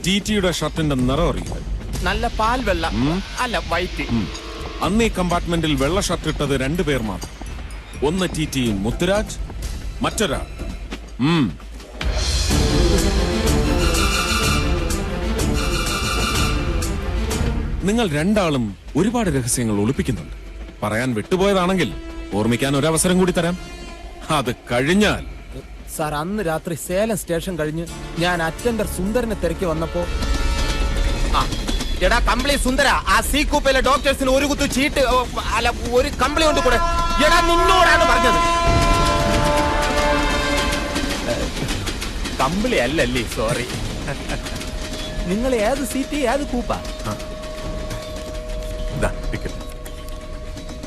ടിടിയുടെ ഷർട്ടിന്റെ നിറം അറിയില്ല. നല്ല പാൽ വെള്ള അല്ല വൈറ്റ്. അന്ന് ഈ കമ്പാർട്ട്മെന്റിൽ വെള്ള ഷർട്ട് ഇട്ടത് 2 പേർ മാത്രം. ഒന്ന് ടിടി മുത്തുരാജ്, മറ്റൊരാൾ നിങ്ങൾ രണ്ടാളും ഒരുപാട് രഹസ്യങ്ങൾ ഒളിപ്പിക്കുന്നുണ്ട്. പറയാൻ വിട്ടുപോയതാണെങ്കിൽ ഓർമ്മിക്കാൻ ഒരവസരം കൂടി തരാം. അത് കഴിഞ്ഞാൽ സാർ, അന്ന് രാത്രി സേലം സ്റ്റേഷൻ കഴിഞ്ഞ് ഞാൻ അറ്റൻഡർ സുന്ദരനെ തിരക്കി വന്നപ്പോ, എടാ കമ്പിളി സുന്ദര, ആ സി കൂപ്പയിലെ ഡോക്ടേഴ്സിന് ഒരു കുത്തു ചീട്ട് അല്ല ഒരു കമ്പിളി കൊണ്ട് കൂടെ, എടാ നിന്നോടാണ് പറഞ്ഞത്. കമ്പിളി അല്ലല്ലേ, സോറി. നിങ്ങൾ ഏത് സീറ്റ് ഏത് കൂപ്പ?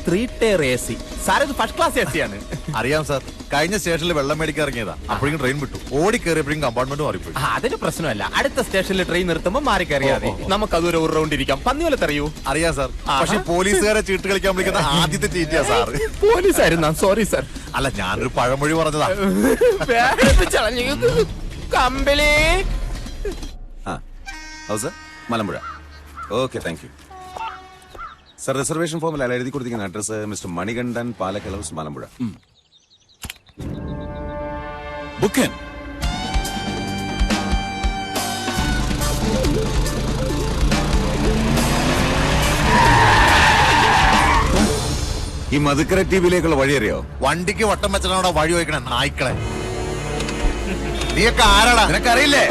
3 tier AC. സാർ ഇത് ഫസ്റ്റ് ക്ലാസ് AC ആണ്. അറിയാം സാർ, കഴിഞ്ഞ സ്റ്റേഷനിൽ വെള്ളം മേടിക്കാൻ ഇറങ്ങിയതാ. അപ്പോഴേക്കും ട്രെയിൻ വിട്ടു. ഓടി കയറിയപ്പോഴും കമ്പാർട്ട്മെന്റ് മാറിപ്പോയി. അതിന് പ്രശ്നമല്ല, അടുത്ത സ്റ്റേഷനിൽ ട്രെയിൻ നിർത്തുമ്പോൾ മാറി കയറിയാതെ നമുക്ക് അതൊരു റൗണ്ട് ഇരിക്കാം. പന്നിവലത്ത് അറിയൂ? അറിയാം സാർ, പക്ഷെ പോലീസുകാരെ ചീട്ട് കളിക്കാൻ വിളിക്കുന്ന ആദ്യത്തെ ചീറ്റിയാ സാർ. പോലീസായിരുന്നാ? Sorry sir. അല്ല, ഞാനൊരു പഴമൊഴി പറഞ്ഞതാ. Kambili house Malampuzha. Okay, thank you sir. Reservation ഫോമിൽ അല്ല എഴുതി കൊടുത്തിരിക്കുന്ന address mister Manikandan, Palakkal house, Malampuzha. ബുക്കൻ. ഈ മധുക്കര ടിവിയിലേക്കുള്ള വഴി അറിയോ? വണ്ടിക്ക് വട്ടം വെച്ചവിടെ വഴി വയ്ക്കണേ നായ്ക്കളെ. നീയൊക്കെ ആരാടാ? നിനക്കറിയില്ലേ?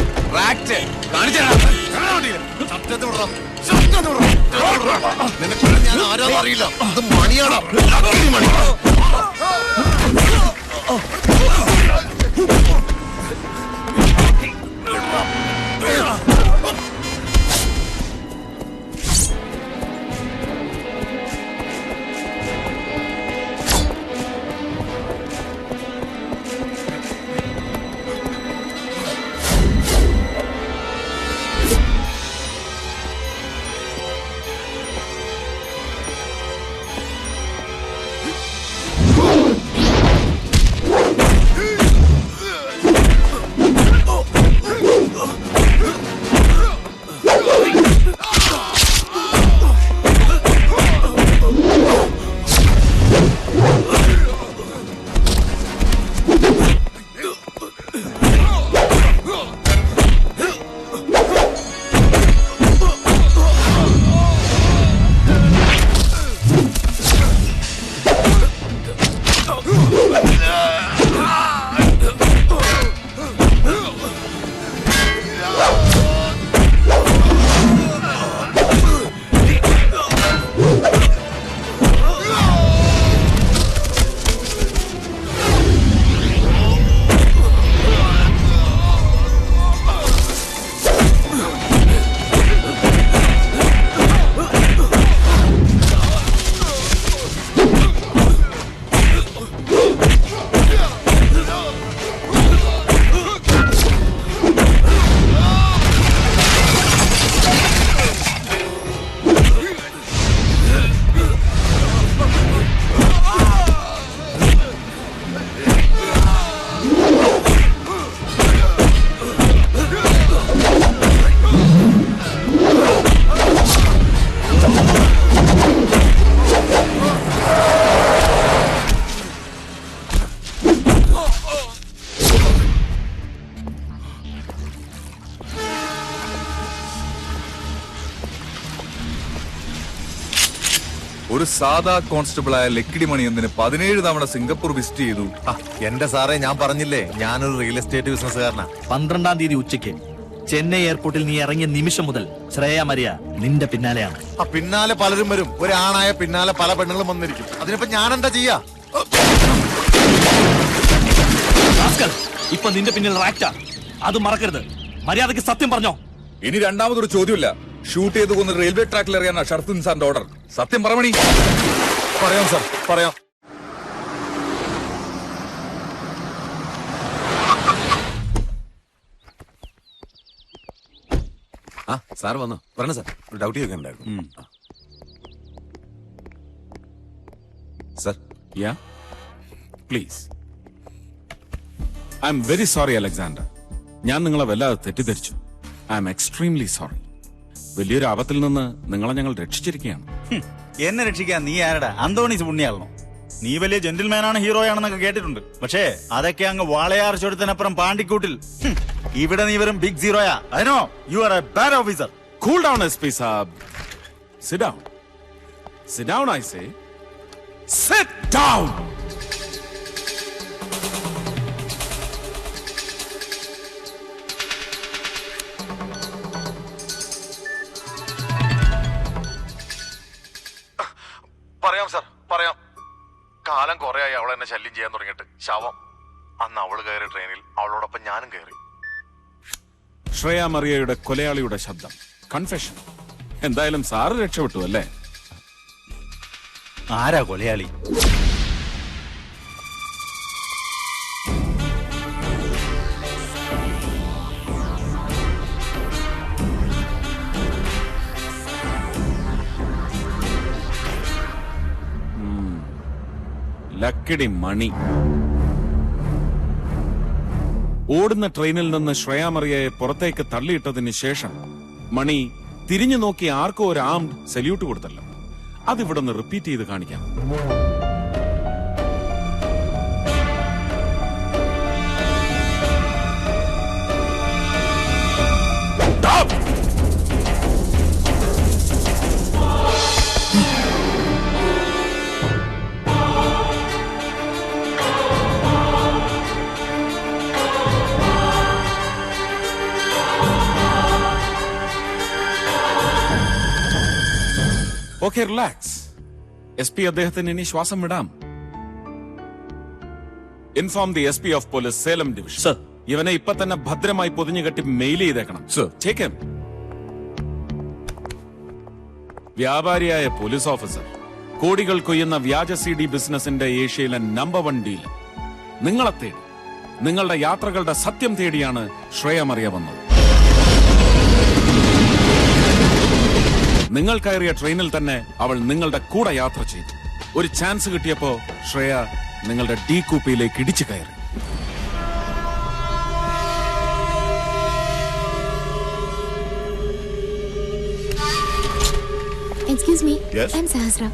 നിനക്ക് ഞാൻ ആരാന്ന് അറിയില്ല. അത് മണിയാടാ, മണി. ഒരു സാധാ കോൺസ്റ്റബിളായ ലക്കിടി മണി എന്തിന് 17 തവണ സിംഗപ്പൂർ വിസിറ്റ് ചെയ്തു? എന്റെ സാറേ, ഞാൻ പറഞ്ഞില്ലേ ഞാനൊരു റിയൽ എസ്റ്റേറ്റ് ബിസിനസ്സുകാരനാ. 12-ാം തീയതി ഉച്ചയ്ക്ക് ചെന്നൈ എയർപോർട്ടിൽ നീ ഇറങ്ങിയ നിമിഷം മുതൽ ശ്രേയ മരിയ നിന്റെ പിന്നാലെയാണ്. പിന്നാലെ പലരും വരും. ഒരാണായ പിന്നാലെ പല പെണ്ണുങ്ങളും വന്നിരിക്കും. അതിനിപ്പോ ഞാൻ എന്താ ചെയ്യാ? ഇപ്പൊ നിന്റെ പിന്നിൽ റാക്റ്റാ. അത് മറക്കരുത്. മര്യാദക്ക് സത്യം പറഞ്ഞോ. ഇനി രണ്ടാമതൊരു ചോദ്യമില്ല. ഷൂട്ട് ചെയ്ത് കൊന്ന് റെയിൽവേ ട്രാക്കിൽ എറിയാനാ ഷർഫുദ്ദീൻ സാറിന്റെ ഓർഡർ. സത്യം പറമണി. പറയാം സാർ, പറയാം. സാർ വന്നോ? പറഞ്ഞ സാർ, ഒരു ഡൗട്ട് ചോദിക്കാനുണ്ടായിരുന്നു. Sir, yeah please. I am very sorry Alexander. ഞാൻ നിങ്ങളെ വല്ലാതെ തെറ്റിദ്ധരിച്ചു. I am extremely sorry. വലിയൊരു ആപത്തിൽ നിന്ന് നിങ്ങളെ ഞങ്ങൾ രക്ഷിച്ചിരിക്കുകയാണ്. എന്നെ രക്ഷിക്കാൻ നീ ആരടാ? അന്തോണീസ് പുണ്യാളണോ? നീ വലിയ ജെന്റിൽമാനാണ്, ഹീറോയാണെന്നൊക്കെ കേട്ടിട്ടുണ്ട്. പക്ഷേ അതൊക്കെ അങ്ങ് വാളയാർ ചുരത്തിനപ്പുറം പാണ്ടിക്കൂട്ടിൽ. ഇവിടെ നീ വെറും ബിഗ് സീറോയാ. അതിനോ you are a bad officer. Cool down, SP Saab. Sit down. Sit down, I say. Sit down! പറയാം സാർ, പറയാം. കാലം കുറയായി അവൾ എന്നെ ശല്യം ചെയ്യാൻ തുടങ്ങിയിട്ട്. ശവം. അന്ന് അവള് കയറിയ ട്രെയിനിൽ അവളോടൊപ്പം ഞാനും കയറി. ശ്രേയ മറിയയുടെ കൊലയാളിയുടെ ശബ്ദം. കൺഫെഷൻ. എന്തായാലും സാറ് രക്ഷപ്പെട്ടു അല്ലേ? ആരാ കൊലയാളി? ലക്കിടി മണി. ഓടുന്ന ട്രെയിനിൽ നിന്ന് ശ്രേയ മറിയയെ പുറത്തേക്ക് തള്ളിയിട്ടതിന് ശേഷം മണി തിരിഞ്ഞു നോക്കി ആർക്കോ ഒരു ആംഡ് സല്യൂട്ട് കൊടുത്തല്ലോ. അതിവിടെ ഒന്ന് റിപ്പീറ്റ് ചെയ്ത് കാണിക്കാം. Okay, relax. SP അദ്ദേഹത്തിന് ഇനി ശ്വാസം വിടാം. Inform the SP of police, Salem division. Sir. ഇവനെ ഇപ്പൊ തന്നെ ഭദ്രമായി പൊതിഞ്ഞു കെട്ടി മെയിൽ ചെയ്തേക്കണം. സർ. Take him. വ്യാപാരിയായ പോലീസ് ഓഫീസർ, കോടികൾ കൊയ്യുന്ന വ്യാജ CD ബിസിനസിന്റെ ഏഷ്യയിലെ നമ്പർ 1 ഡീലർ. നിങ്ങളെ തേടി, നിങ്ങളുടെ യാത്രകളുടെ സത്യം തേടിയാണ് ശ്രേയ മറിയ വന്നത്. നിങ്ങൾ കയറിയ ട്രെയിനിൽ തന്നെ അവൾ നിങ്ങളുടെ കൂടെ യാത്ര ചെയ്തു. ഒരു ചാൻസ് കിട്ടിയപ്പോ ശ്രേയ നിങ്ങളുടെ ഡി കൂപ്പയിലേക്ക് ഇടിച്ചു കയറി. Excuse me, Yes? I am Sahasra.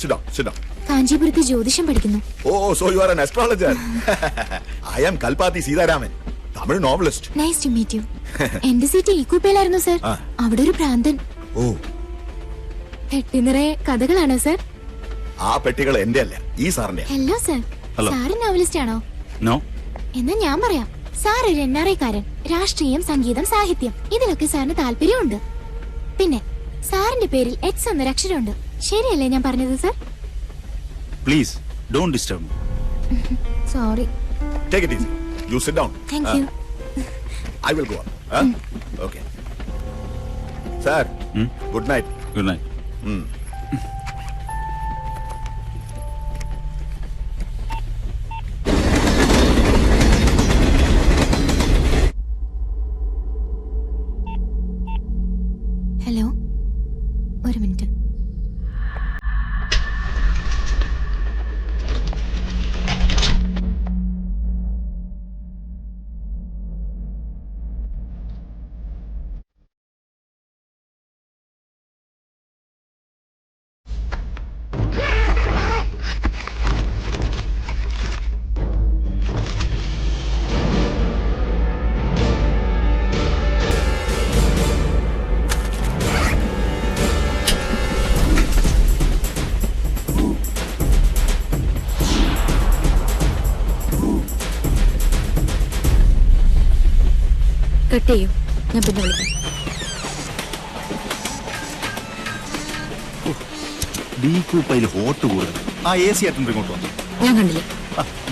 Sit down, sit down. കാഞ്ചീപുരത്ത് ജ്യോതിഷം പഠിക്കുന്നു. Oh, so you are an astrologer. I am Kalpati Seetharaman, Tamil novelist. Nice to meet you. എന്റെ സീറ്റ് ഈ കൂപ്പയിലായിരുന്നു സർ. അവിടെ ഒരു ഭ്രാന്തൻ. Oh, പെട്ടി നിറയെ കഥകളാണോ സർ? ആ പെട്ടികൾ എന്റെ അല്ല, ഈ സാറിന്റെ. Hello sir. Hello. Sir novelist ആണോ? നോ. എന്നാ ഞാൻ പറയാം. സാർ ഒരു NRI കാരൻ. രാഷ്ട്രീയം, സംഗീതം, സാഹിത്യം ഇതിലൊക്കെ സാറിന് താല്പര്യമുണ്ട്. പിന്നെ സാറിന്റെ പേരിൽ X എന്നൊരു അക്ഷരമുണ്ട്. ശരിയല്ലേ ഞാൻ പറഞ്ഞത് sir? Please don't disturb me. Sorry. Take it easy. You sit down. Thank you. I will go on. Okay. Sir, good night. Good night. Hello, ഒരു മിനിറ്റ്. കട്ട് ചെയ്യൂ, ഞാൻ പിന്നെ വിളിക്കാം. ഡി കൂപ്പയിൽ ഹോട്ട് കൂടുതൽ. ആ AC അറ്റൻഡർ ഇങ്ങോട്ട് വന്നു. ഞാൻ കണ്ടില്ല.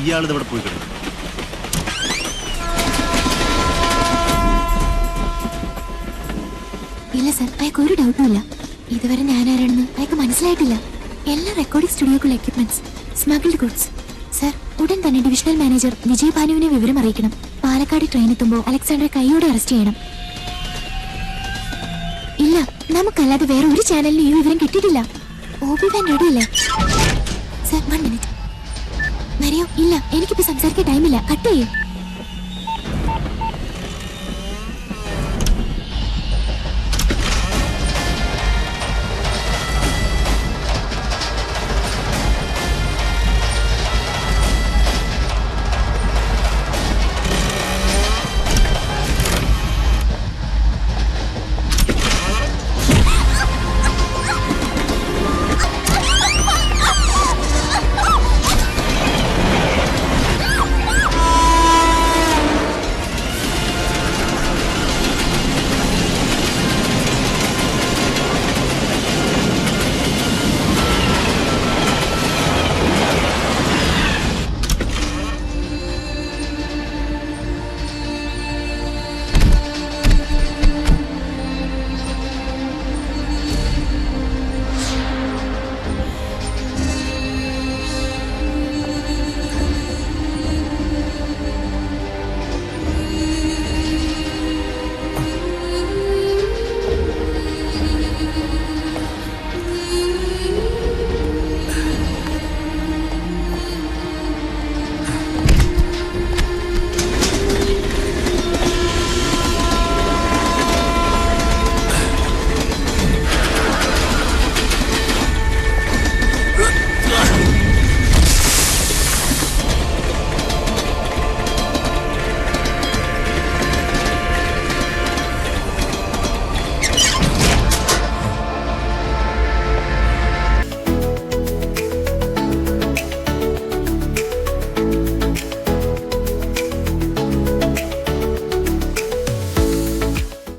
ഇയാളിത് ഇവിടെ പോയി കിടന്നു. ഇല്ല സർ, അയാൾക്ക് ഒരു ഡൗട്ടും ഇല്ല. ഇതുവരെ ഞാൻ ആരാണെന്ന് അയാൾക്ക് മനസ്സിലായിട്ടില്ല. എല്ലാ recording സ്റ്റുഡിയോക്കുള്ള equipments smuggled goods. Sir, ഉടൻ തന്നെ ഡിവിഷണൽ മാനേജർ വിജയ് ഭാനുവിനെ വിവരം അറിയിക്കണം. പാലക്കാട് ട്രെയിൻ എത്തുമ്പോൾ അലക്സാണ്ടറെ കൈയോടെ അറസ്റ്റ് ചെയ്യണം. ഇല്ല, നമുക്കല്ലാതെ വേറെ ഒരു ചാനലിനും ഈ വിവരം കിട്ടിയിട്ടില്ല. OB വാൻ റെഡിയല്ലേ? Sir, 1 minute. മരിയോ, ഇല്ല, എനിക്കിപ്പോ സംസാരിക്കാൻ ടൈമില്ല. കട്ട് ചെയ്യൂ.